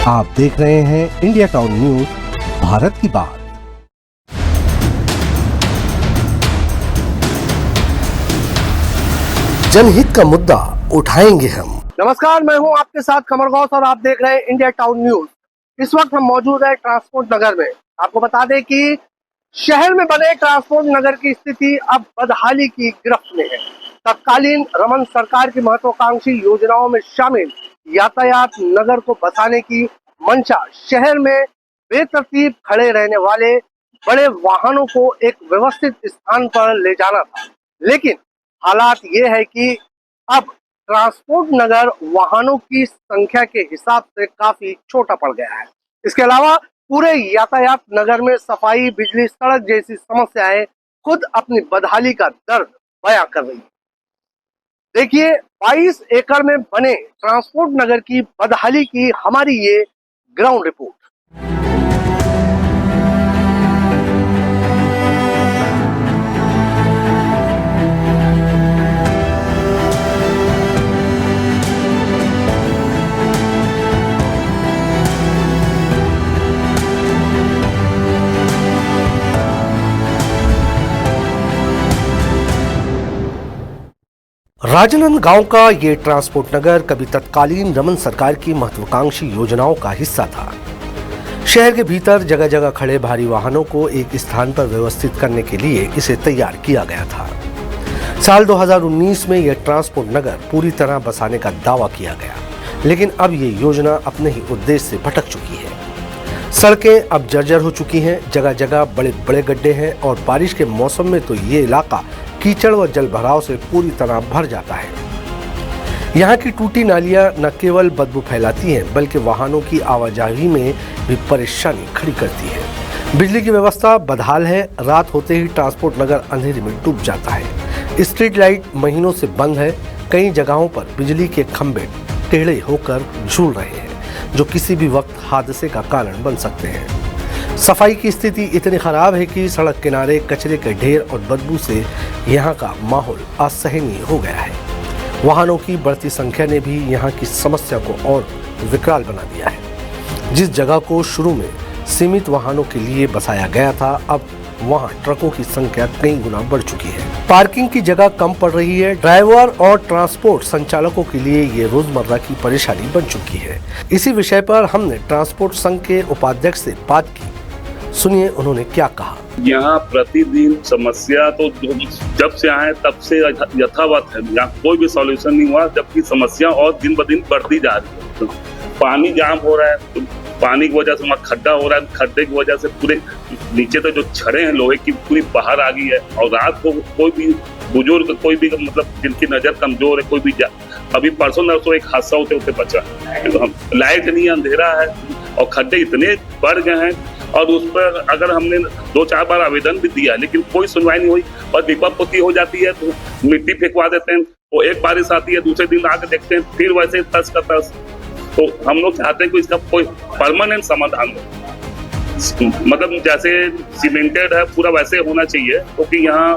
आप देख रहे हैं इंडिया टाउन न्यूज, भारत की बात। जनहित का मुद्दा उठाएंगे हम। नमस्कार, मैं हूं आपके साथ कमर गौस और आप देख रहे हैं इंडिया टाउन न्यूज। इस वक्त हम मौजूद है ट्रांसपोर्ट नगर में। आपको बता दें कि शहर में बने ट्रांसपोर्ट नगर की स्थिति अब बदहाली की गिरफ्त में है। तत्कालीन रमन सरकार की महत्वाकांक्षी योजनाओं में शामिल यातायात नगर को बसाने की मंशा शहर में बेतरतीब खड़े रहने वाले बड़े वाहनों को एक व्यवस्थित स्थान पर ले जाना था, लेकिन हालात ये है कि अब ट्रांसपोर्ट नगर वाहनों की संख्या के हिसाब से काफी छोटा पड़ गया है। इसके अलावा पूरे यातायात नगर में सफाई, बिजली, सड़क जैसी समस्याएं खुद अपनी बदहाली का दर्द बयां कर रही है। देखिए 22 एकड़ में बने ट्रांसपोर्ट नगर की बदहाली की हमारी ये ग्राउंड रिपोर्ट। राजनांदगांव का ये ट्रांसपोर्ट नगर कभी तत्कालीन रमन सरकार की महत्वाकांक्षी योजनाओं का हिस्सा था। शहर के भीतर जगह जगह खड़े भारी वाहनों को एक स्थान पर व्यवस्थित करने के लिए इसे तैयार किया गया था। साल 2019 में यह ट्रांसपोर्ट नगर पूरी तरह बसाने का दावा किया गया, लेकिन अब ये योजना अपने ही उद्देश्य से भटक चुकी है। सड़कें अब जर्जर हो चुकी हैं, जगह जगह बड़े बड़े गड्ढे हैं और बारिश के मौसम में तो ये इलाका कीचड़ व जल भराव से पूरी तरह भर जाता है। यहाँ की टूटी नालियाँ न केवल बदबू फैलाती हैं, बल्कि वाहनों की आवाजाही में भी परेशानी खड़ी करती है। बिजली की व्यवस्था बदहाल है। रात होते ही ट्रांसपोर्ट नगर अंधेरे में डूब जाता है। स्ट्रीट लाइट महीनों से बंद है। कई जगहों पर बिजली के खंभे टेढ़े होकर झूल रहे हैं, जो किसी भी वक्त हादसे का कारण बन सकते हैं। सफाई की स्थिति इतनी खराब है कि सड़क किनारे कचरे के ढेर और बदबू से यहाँ का माहौल असहनीय हो गया है। वाहनों की बढ़ती संख्या ने भी यहाँ की समस्या को और विकराल बना दिया है। जिस जगह को शुरू में सीमित वाहनों के लिए बसाया गया था, अब वहाँ ट्रकों की संख्या कई गुना बढ़ चुकी है। पार्किंग की जगह कम पड़ रही है। ड्राइवर और ट्रांसपोर्ट संचालकों के लिए ये रोजमर्रा की परेशानी बन चुकी है। इसी विषय पर हमने ट्रांसपोर्ट संघ के उपाध्यक्ष से बात की। सुनिए उन्होंने क्या कहा। यहाँ प्रतिदिन समस्या तो जब से आए तब से यथावत है। यहाँ कोई भी सॉल्यूशन नहीं हुआ, जबकि समस्या और दिन ब दिन बढ़ती जा रही है। पानी जाम हो रहा है, तो पानी की वजह से वहाँ खड्डा हो रहा है। खड्डे की वजह से पूरे नीचे तो जो छड़े हैं लोहे की पूरी बाहर आ गई है। और रात को कोई भी बुजुर्ग, कोई भी मतलब जिनकी नजर कमजोर है, कोई भी अभी परसों नरसों एक हादसा होते होते बचा। लाइट नहीं, अंधेरा है और खड्डे इतने बढ़ गए हैं। और उस पर अगर हमने 2-4 बार आवेदन भी दिया, लेकिन कोई सुनवाई नहीं हुई। और दीपक पोती हो जाती है तो मिट्टी फेंकवा देते हैं। वो एक बारिश आती है, दूसरे दिन आके देखते हैं फिर वैसे तस का तस। तो हम लोग चाहते हैं कि इसका कोई परमानेंट समाधान हो। मतलब जैसे सीमेंटेड है पूरा वैसे होना चाहिए, क्योंकि यहाँ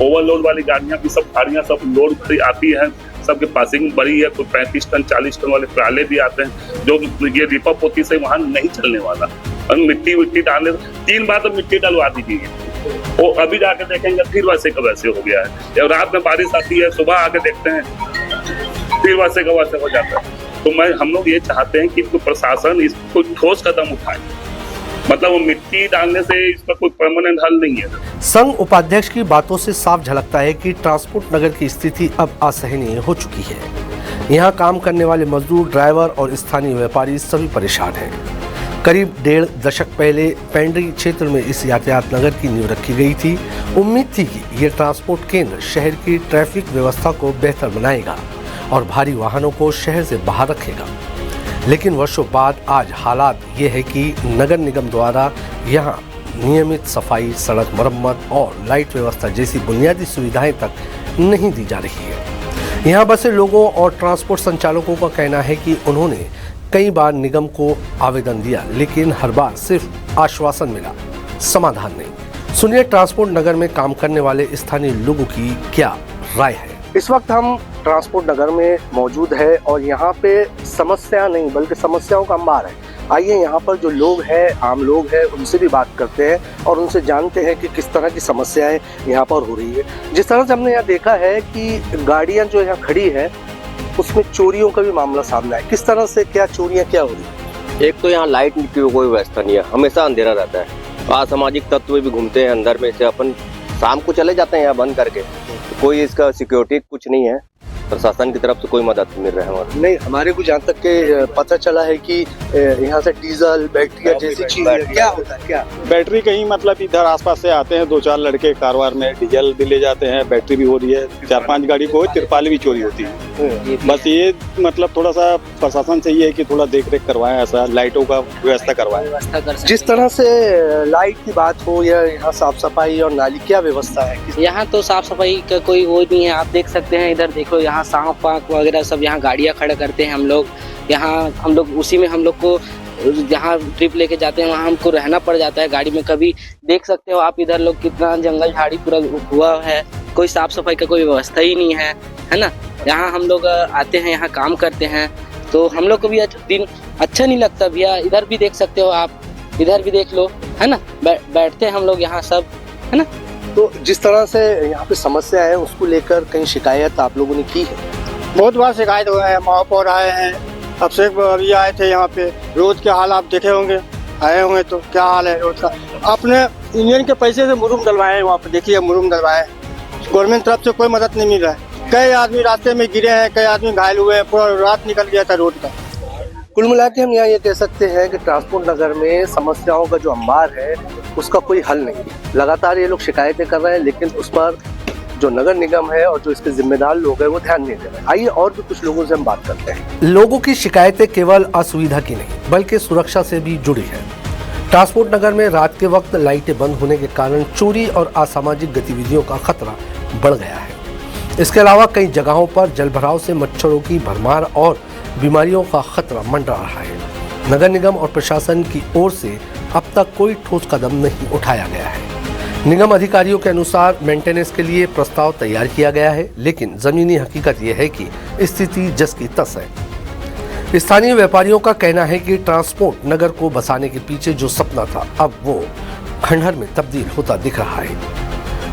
ओवरलोड वाली गाड़ियाँ भी सब गाड़ियाँ सब लोड आती है। सबके पासिंग बड़ी है। कोई 35 टन 40 टन वाले ट्राले भी आते हैं, जो ये दीपक पोती से वहाँ नहीं चलने वाला। और मिट्टी डालने 3 बार तो मिट्टी डलवा दीजिए। वो अभी जाके देखेंगे फिर वैसे का वैसे हो गया है। या रात में बारिश आती है, सुबह आके देखते हैं फिर वैसे का वैसे हो जाता है। तो हम लोग ये चाहते हैं कि प्रशासन इस कोई ठोस कदम उठाए। मतलब वो मिट्टी डालने से इसका कोई परमानेंट हल नहीं है। संघ उपाध्यक्ष की बातों से साफ झलकता है कि ट्रांसपोर्ट नगर की स्थिति अब असहनीय हो चुकी है। यहाँ काम करने वाले मजदूर, ड्राइवर और स्थानीय व्यापारी सभी परेशान हैं। करीब 1.5 दशक पहले पेंड्री क्षेत्र में इस यातायात नगर की नींव रखी गई थी। उम्मीद थी कि ये ट्रांसपोर्ट केंद्र शहर की ट्रैफिक व्यवस्था को बेहतर बनाएगा और भारी वाहनों को शहर से बाहर रखेगा। लेकिन वर्षों बाद आज हालात ये है कि नगर निगम द्वारा यहाँ नियमित सफाई, सड़क मरम्मत और लाइट व्यवस्था जैसी बुनियादी सुविधाएं तक नहीं दी जा रही है। यहाँ बसे लोगों और ट्रांसपोर्ट संचालकों का कहना है कि उन्होंने कई बार निगम को आवेदन दिया, लेकिन हर बार सिर्फ आश्वासन मिला, समाधान नहीं। सुनिए ट्रांसपोर्ट नगर में काम करने वाले स्थानीय लोगों की क्या राय है। इस वक्त हम ट्रांसपोर्ट नगर में मौजूद है और यहाँ पे समस्या नहीं बल्कि समस्याओं का अंबार है। आइए यहाँ पर जो लोग हैं, आम लोग हैं, उनसे भी बात करते हैं और उनसे जानते हैं कि किस तरह की समस्याएं यहाँ पर हो रही है। जिस तरह से हमने यहाँ देखा है कि गाड़ियाँ जो यहाँ खड़ी है उसमें चोरियों का भी मामला सामने है। किस तरह से क्या चोरियाँ क्या हो रही है? एक तो यहाँ लाइट की कोई व्यवस्था नहीं है, हमेशा अंधेरा रहता है। असामाजिक तत्व भी घूमते हैं अंदर में से, अपन शाम को चले जाते हैं यहाँ बंद करके। कोई इसका सिक्योरिटी कुछ नहीं है, प्रशासन की तरफ से कोई मदद नहीं मिल रहा है हमारे। नहीं, हमारे को जहाँ तक के पता चला है कि यहाँ से डीजल बैटरिया जैसी चीजें क्या होता है, क्या बैटरी कहीं मतलब इधर आसपास से आते हैं 2-4 लड़के कारवार में, डीजल भी ले जाते हैं, बैटरी भी हो रही है, 4-5 गाड़ी को तिरपाल भी चोरी होती है। बस ये मतलब थोड़ा सा प्रशासन से ये है कि थोड़ा देख रेख करवाएं, ऐसा लाइटों का व्यवस्था करवाएं। जिस तरह से लाइट की बात हो या यहाँ साफ सफाई और नाली क्या व्यवस्था है? यहाँ तो साफ सफाई का कोई वो नहीं है। आप देख सकते हैं, इधर देखो, यहाँ सांप पाक वगैरह सब यहाँ गाड़ियाँ खड़ा करते हैं हम लोग। यहाँ हम लोग उसी में हम लोग को जहाँ ट्रिप लेके जाते हैं वहाँ हमको रहना पड़ जाता है गाड़ी में। कभी देख सकते हो आप इधर लोग कितना जंगल झाड़ी पूरा हुआ है, कोई साफ सफाई का कोई व्यवस्था ही नहीं है ना। यहाँ हम लोग आते हैं, यहाँ काम करते हैं, तो हम लोग को भी दिन अच्छा नहीं लगता भैया। इधर भी देख सकते हो आप, इधर भी देख लो, है ना। बैठते हैं हम लोग यहाँ सब, है ना। तो जिस तरह से यहाँ पे समस्या है उसको लेकर कहीं शिकायत आप लोगों ने की है? बहुत बार शिकायत हुआ है, महापौर आए हैं, अब से अभी आए थे यहाँ पे। रोड के हाल आप देखे होंगे, आए होंगे तो क्या हाल है रोड का। अपने यूनियन के पैसे से मुरुम डलवाए हैं वहाँ पे, देखिए मुरुम डलवाए। गवर्नमेंट तरफ से कोई मदद नहीं मिल रहा है। कई आदमी रास्ते में गिरे हैं, कई आदमी घायल हुए हैं, पूरा रात निकल गया था रोड का। कुल मिला के हम यहाँ ये कह सकते हैं कि ट्रांसपोर्ट नगर में समस्याओं का जो अंबार है उसका कोई हल नहीं। लगातार ये लोग शिकायतें कर रहे हैं, लेकिन उस पर जो नगर निगम है और जो इसके जिम्मेदार लोग हैं वो ध्यान नहीं दे रहे। आइए और भी कुछ लोगों से हम बात करते हैं। लोगों की शिकायतें केवल असुविधा की नहीं बल्कि सुरक्षा से भी जुड़ी है। ट्रांसपोर्ट नगर में रात के वक्त लाइटें बंद होने के कारण चोरी और असामाजिक गतिविधियों का खतरा बढ़ गया है। इसके अलावा कई जगहों पर जलभराव से मच्छरों की भरमार और बीमारियों का खतरा मंडरा रहा है। नगर निगम और प्रशासन की ओर से अब तक कोई ठोस कदम नहीं उठाया गया है। निगम अधिकारियों के अनुसार मेंटेनेंस के लिए प्रस्ताव तैयार किया गया है, लेकिन जमीनी हकीकत यह है कि स्थिति जस की तस है। स्थानीय व्यापारियों का कहना है कि ट्रांसपोर्ट नगर को बसाने के पीछे जो सपना था अब वो खंडहर में तब्दील होता दिख रहा है।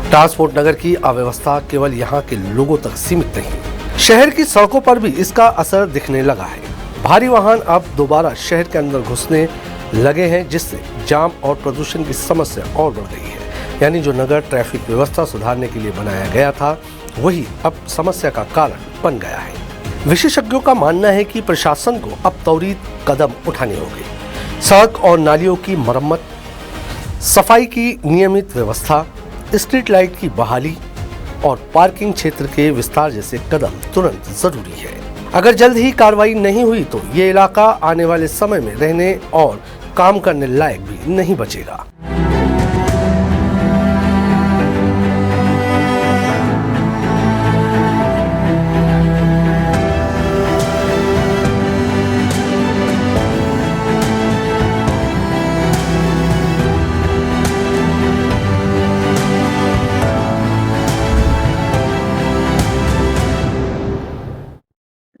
ट्रांसपोर्ट नगर की अव्यवस्था केवल यहाँ के लोगों तक सीमित नहीं, शहर की सड़कों पर भी इसका असर दिखने लगा है। भारी वाहन अब दोबारा शहर के अंदर घुसने लगे हैं, जिससे जाम और प्रदूषण की समस्या और बढ़ गई है। यानी जो नगर ट्रैफिक व्यवस्था सुधारने के लिए बनाया गया था वही अब समस्या का कारण बन गया है। विशेषज्ञों का मानना है कि प्रशासन को अब त्वरित कदम उठाने होंगे। सड़क और नालियों की मरम्मत, सफाई की नियमित व्यवस्था, स्ट्रीट लाइट की बहाली और पार्किंग क्षेत्र के विस्तार जैसे कदम तुरंत जरूरी है। अगर जल्द ही कार्रवाई नहीं हुई तो ये इलाका आने वाले समय में रहने और काम करने लायक भी नहीं बचेगा।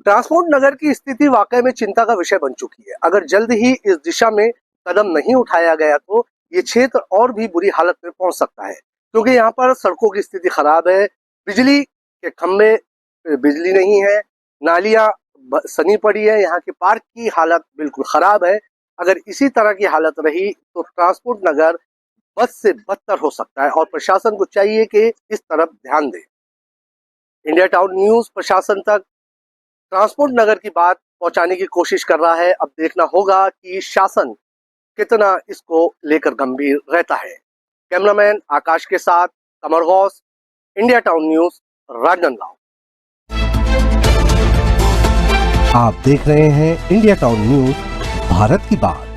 ट्रांसपोर्ट नगर की स्थिति वाकई में चिंता का विषय बन चुकी है। अगर जल्द ही इस दिशा में कदम नहीं उठाया गया तो ये क्षेत्र और भी बुरी हालत में पहुंच सकता है, क्योंकि यहाँ पर सड़कों की स्थिति खराब है, बिजली के खंभे बिजली नहीं है, नालियां सनी पड़ी है, यहाँ की पार्क की हालत बिल्कुल खराब है। अगर इसी तरह की हालत रही तो ट्रांसपोर्ट नगर बद से बदतर हो सकता है और प्रशासन को चाहिए कि इस तरफ ध्यान दे। इंडिया टाउन न्यूज प्रशासन तक ट्रांसपोर्ट नगर की बात पहुंचाने की कोशिश कर रहा है। अब देखना होगा कि शासन कितना इसको लेकर गंभीर रहता है। कैमरामैन आकाश के साथ Kamar Ghaus, India town news, Rajnandgaon. आप देख रहे हैं इंडिया टाउन न्यूज, भारत की बात।